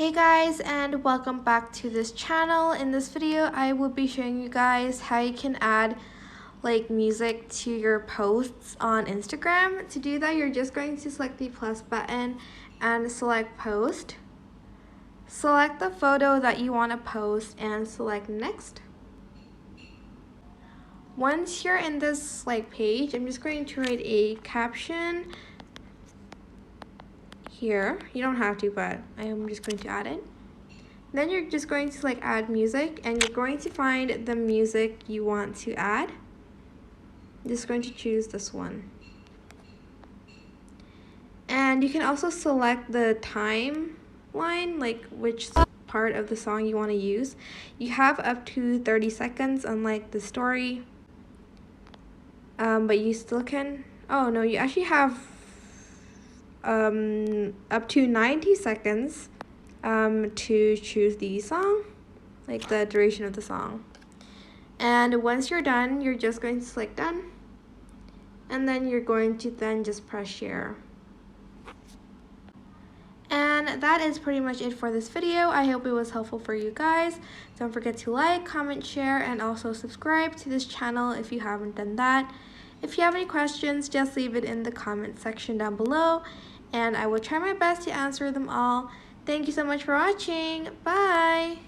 Hey guys, and welcome back to this channel. In this video I will be showing you guys how you can add music to your posts on Instagram. To do that, you're just going to select the plus button and select post. Select the photo that you want to post and select next. Once you're in this page, I'm just going to write a caption here. You don't have to, but I am just going to add it. Then you're just going to add music, and you're going to find the music you want to add. I'm just going to choose this one. And you can also select the timeline, which part of the song you want to use. You have up to 30 seconds, unlike the story. But you still can, oh no, you actually have up to 90 seconds to choose the song, the duration of the song. And once you're done, you're just going to select done, and then you're going to then just press share. And that is pretty much it for this video. I hope it was helpful for you guys. Don't forget to like, comment, share, and also subscribe to this channel if you haven't done that. If you have any questions, just leave it in the comment section down below, and I will try my best to answer them all. Thank you so much for watching. Bye!